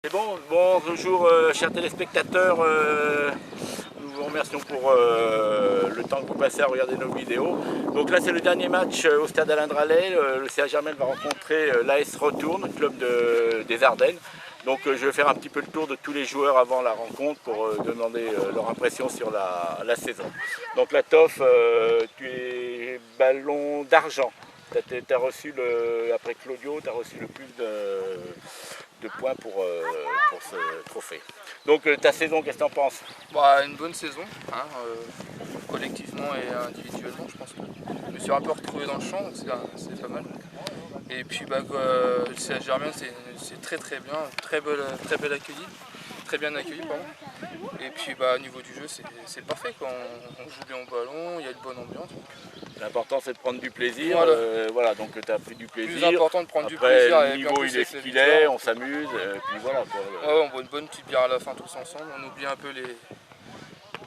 C'est bon, bonjour chers téléspectateurs, nous vous remercions pour le temps que vous passez à regarder nos vidéos. Donc là c'est le dernier match au stade Alain Dralet, le CA Germaine va rencontrer l'AS Retourne, club des Ardennes. Donc je vais faire un petit peu le tour de tous les joueurs avant la rencontre pour demander leur impression sur la saison. Donc la Toff, tu es ballon d'argent. Tu as reçu, après Claudio, tu as reçu le plus de points pour ce trophée. Donc ta saison, qu'est-ce que tu en penses? Une bonne saison, hein, collectivement et individuellement, je pense que je me suis un peu retrouvé dans le champ, donc c'est pas mal. Et puis le CA Germain, c'est très bien, très bien accueilli. Pardon. Et puis au niveau du jeu, c'est parfait, quoi. On joue bien au ballon, il y a une bonne ambiance. L'important c'est de prendre du plaisir, voilà, donc tu as pris du plaisir. Plus important de prendre après, du plaisir. Le niveau il est ce qu'il est, on s'amuse, puis voilà. On boit une bonne petite bière à la fin tous ensemble, on oublie un peu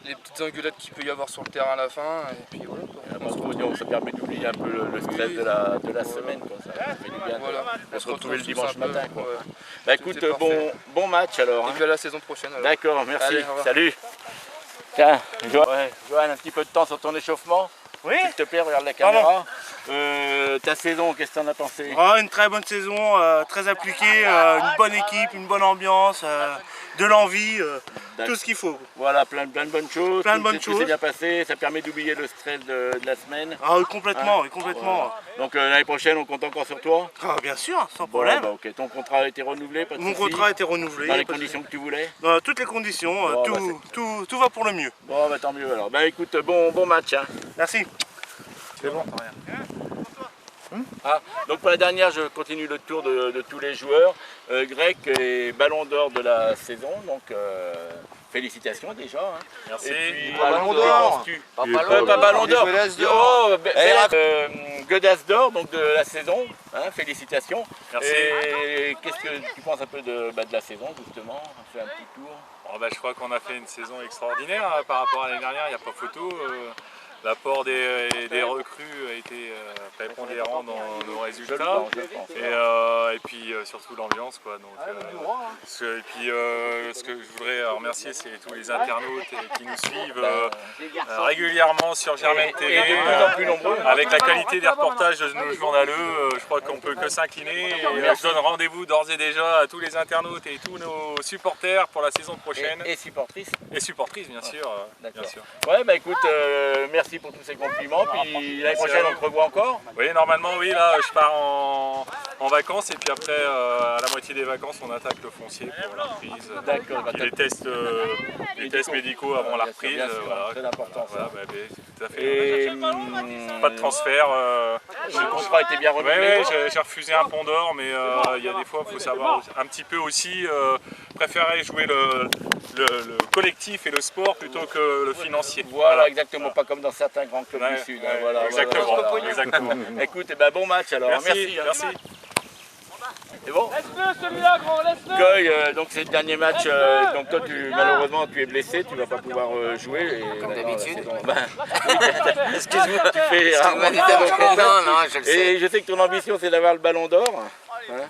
les petites engueulades qu'il peut y avoir sur le terrain à la fin, et puis voilà. Ça permet d'oublier un peu le stress de la semaine, quoi. Ça fait du bien de se retrouver le dimanche matin, quoi. Écoute, bon match alors. Et puis à la saison prochaine. D'accord, merci. Allez, salut. Tiens, Johan, un petit peu de temps sur ton échauffement. Oui. S'il te plaît, regarde la caméra. Ta saison, qu'est-ce que tu en as pensé? Une très bonne saison, très appliquée, une bonne équipe, une bonne ambiance, de l'envie, tout ce qu'il faut. Voilà, plein de bonnes choses. Tout s'est bien passé, ça permet d'oublier le stress de la semaine. Oui, complètement, complètement. Voilà. Donc l'année prochaine, on compte encore sur toi? Bien sûr, sans problème. Ok. Ton contrat a été renouvelé, pas de Mon soucis. contrat a été renouvelé. Dans les conditions que tu voulais? Dans toutes les conditions, tout va pour le mieux. Bon, tant mieux alors. Écoute, bon match. Hein. Merci. C'est bon. Donc pour la dernière, je continue le tour de tous les joueurs. Grec est ballon d'or de la saison, donc félicitations déjà. Hein. Merci. Et puis, Ballon d'or. Pas ballon d'or. Godas d'or, donc de la saison. Hein, félicitations. Merci. Et qu'est-ce que tu penses un peu de la saison justement? On fait un petit tour. Je crois qu'on a fait une saison extraordinaire hein, par rapport à l'année dernière, il n'y a pas photo. L'apport des recrues a été prépondérant dans nos résultats et puis surtout l'ambiance, quoi. Ce que je voudrais remercier, c'est tous les internautes qui nous suivent régulièrement sur Germaine TV, Et de plus en plus nombreux. avec la qualité des reportages de nos journaleux. Je crois qu'on peut que s'incliner. Je donne rendez-vous d'ores et déjà à tous les internautes et tous nos supporters pour la saison prochaine. Et supportrices. Et supportrices, bien sûr. D'accord. Ouais, écoute, merci pour tous ces compliments. Puis l'année prochaine, on te revoit encore? Oui, normalement, oui. Là, je pars en vacances et puis après, à la moitié des vacances, on attaque le foncier pour la reprise. D'accord. Puis les tests médicaux avant la reprise. Voilà, très important. Ça. Voilà, tout à fait. Et Pas de transfert. le contrat était bien renouvelé. Oui, j'ai refusé un pont d'or, mais il y a des fois, il faut savoir un petit peu aussi préférer jouer le collectif et le sport plutôt que le financier. Voilà, exactement, pas comme dans certains grands clubs du Sud. Hein, voilà, Exactement. Écoute, bon match alors. Merci. C'est bon? Laisse-le celui-là, gros, laisse-le. Goy, donc c'est le dernier match. Donc toi, malheureusement, tu es blessé, tu vas pas pouvoir jouer. Comme d'habitude. Excuse-moi, tu fais rarement du Non, je le sais. Et je sais que ton ambition, c'est d'avoir le ballon d'or. Hein?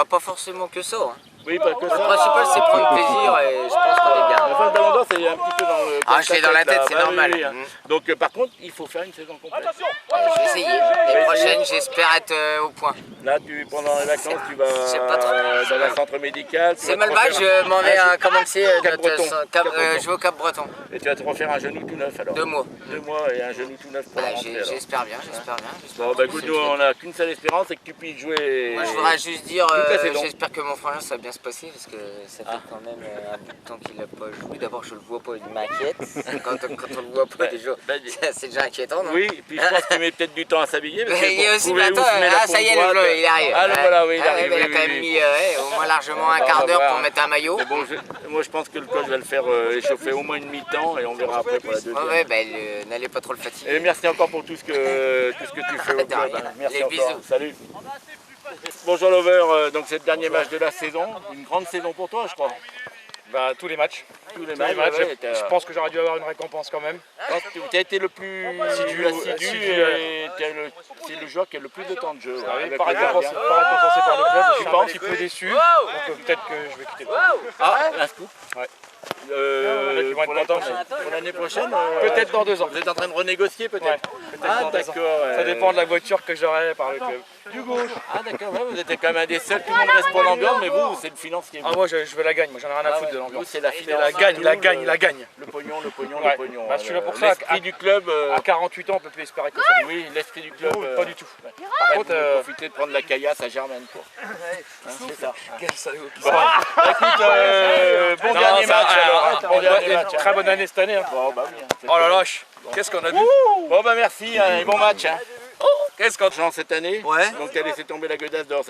Pas forcément que ça. Hein. Oui, pas que ça. Le principal, c'est prendre plaisir et je pense qu'on est bien. Enfin, le ballon d'or, c'est un petit peu dans le. Je l'ai dans la tête, c'est normal. Oui. Donc, par contre, il faut faire une saison complète. Je vais essayer. Les prochaines, j'espère être au point. Là, pendant les vacances, tu vas dans un centre médical. C'est mal bas, je m'en vais à jouer au Cap-Breton. Et tu vas te refaire un genou tout neuf alors? 2 mois. 2 mois et un genou tout neuf pour la rentrée. J'espère bien. Bon, écoute, nous, on n'a qu'une seule espérance, c'est que tu puisses jouer. Moi, je voudrais juste dire, j'espère que mon frangin, ça va bien se passer parce que ça fait quand même un bout de temps qu'il n'a pas joué. D'abord, je le vois pas, il m'inquiète. Quand on le voit pas, déjà, c'est déjà inquiétant, non? Oui, puis je pense qu'il met peut-être du temps à s'habiller. Il y a aussi, ça y est, le bleu, il arrive. Voilà, oui, il arrive. Il a quand même mis au moins largement un quart d'heure pour mettre un maillot. Bon, moi, je pense que le coach va le faire échauffer au moins une mi-temps et on verra après pour la deuxième. N'allez pas trop le fatiguer. Et merci encore pour tout ce que tu fais au club. Merci encore. Bisous. Salut. Bonjour Lover, donc c'est le dernier match de la saison, une grande saison pour toi je crois. Bah, tous les matchs. Tous les Tous les matchs, matchs. ouais, Je pense que j'aurais dû avoir une récompense quand même. tu as été le plus assidu et c'est le joueur qui a le plus de temps de jeu. Ouais, avec Pas le gardien. récompensé par le club, je suis pense. un petit peu déçu. Donc peut-être que je vais quitter le club. Ah, un scoop. Ouais. Pour vont être contents, l'année prochaine, Peut-être dans 2 ans. vous êtes en train de renégocier peut-être. Ouais, Ah dans 2 ans. d'accord. Ça dépend de la voiture que j'aurai par le club. Du gauche. Ah d'accord, ouais, vous êtes quand même un des seuls, tout le monde reste pour l'ambiance, mais vous, c'est le financier. Ah moi je veux la gagne, moi j'en ai rien à foutre de Vous, l'ambiance. c'est la C'est finance. la gagne, la gagne, la gagne. Le pognon, le pognon, Ouais. le pognon. Bah, je suis là pour ça. L'esprit du club. À 48 ans on peut plus espérer que ça. Oui, l'esprit du club. Pas du tout. Par contre, profitez de prendre la caillasse à Germaine, quoi. Hein, c'est ça. Bon. Écoute, bon dernier match alors. Bon dernier match. Très bonne année cette année. Hein. Bon, bah oui, hein, c'est Oh la lâche, qu'est-ce qu'on a vu. Bon bah merci, hein, et bon match. Hein. Qu'est-ce qu'on Jean, cette année, Ouais. donc tu as laissé tomber la Godasse d'or.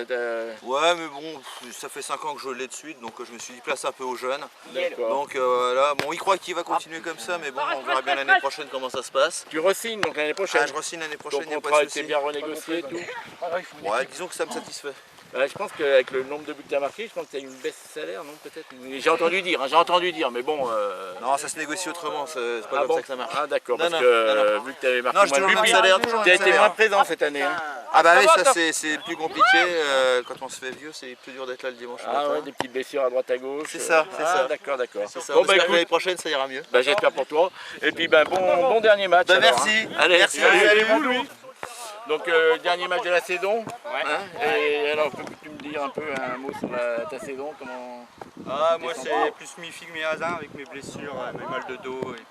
Ouais, mais bon, ça fait 5 ans que je l'ai de suite, donc je me suis dit place un peu aux jeunes. D'accord. Donc voilà, bon, il croit qu'il va continuer comme ça, mais bon, on verra bien l'année prochaine comment ça se passe. Tu re-signes donc l'année prochaine. Ah, je re-signe l'année Ton prochaine, il n'y a contrat pas a de été souci. bien renégocié et tout. Ouais, disons que ça me satisfait. Je pense qu'avec le nombre de buts que tu as marqué, je pense que tu as une baisse de salaire, non peut-être. J'ai entendu dire, mais bon. Non, ça se négocie autrement, c'est pas Ah comme bon ça que ça marche. Ah d'accord, Non, parce non, que non, vu que tu avais marqué Non, j'ai moins de toujours buts, le même salaire, toujours le tu as même été salaire. moins présent cette année. Hein. Ah bah oui, ça c'est plus compliqué, quand on se fait vieux, c'est plus dur d'être là le dimanche Ah matin. ouais, des petites blessures à droite à gauche. C'est ça, c'est ça. D'accord. C'est ça, Bon on bah espère que écoute, l'année prochaine ça ira mieux. bah, j'espère pour toi. Et puis ben bon dernier match. Bah, alors, merci. hein. Allez, Merci. allez vous Louis. Donc dernier match de la saison. Hein, et alors peux-tu me dire un peu un mot sur ta saison, comment... Ah, moi c'est plus mi-figue mi-raisin avec mes blessures, mes mal de dos et puis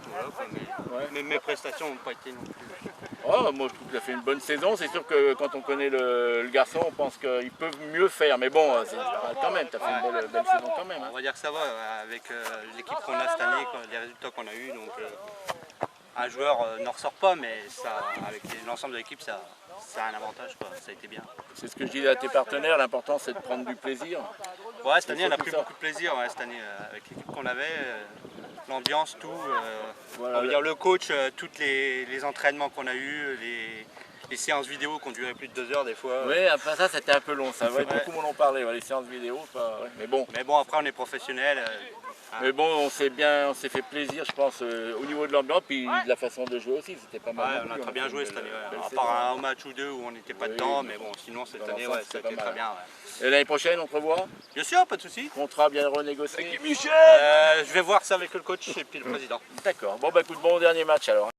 voilà quoi, mais mes prestations n'ont pas été non plus. Oh, moi je trouve qu'il a fait une bonne saison. C'est sûr que quand on connaît le garçon, on pense qu'ils peuvent mieux faire. Mais bon, quand même, tu as fait une belle saison quand même. Hein. On va dire que ça va avec l'équipe qu'on a cette année, les résultats qu'on a eu. Donc un joueur n'en ressort pas, mais ça, avec l'ensemble de l'équipe, ça a un avantage, quoi. Ça a été bien. C'est ce que je disais à tes partenaires, l'important c'est de prendre du plaisir. Ouais, cette année on a pris ça. beaucoup de plaisir, ouais, cette année avec l'équipe qu'on avait, l'ambiance, tout. Voilà, on va dire le coach, tous les entraînements qu'on a eus, les séances vidéo qui ont duré plus de 2 heures des fois. Oui, enfin ça c'était un peu long, ça. Ouais, beaucoup m'en ont parlé, les séances vidéo. Mais bon. Mais bon, après on est professionnels. Mais bon, on s'est fait plaisir, je pense, au niveau de l'ambiance, puis de la façon de jouer aussi, c'était pas mal. Ouais, on a très bien joué cette année, à part un match ou deux où on n'était pas dedans, mais bon, sinon cette année, ouais, ça a été très bien. Ouais. Et l'année prochaine, on te revoit? Bien sûr, pas de souci. Contrat bien renégocié. Je vais voir ça avec le coach et puis le président. D'accord, bon bah écoute, bon dernier match alors.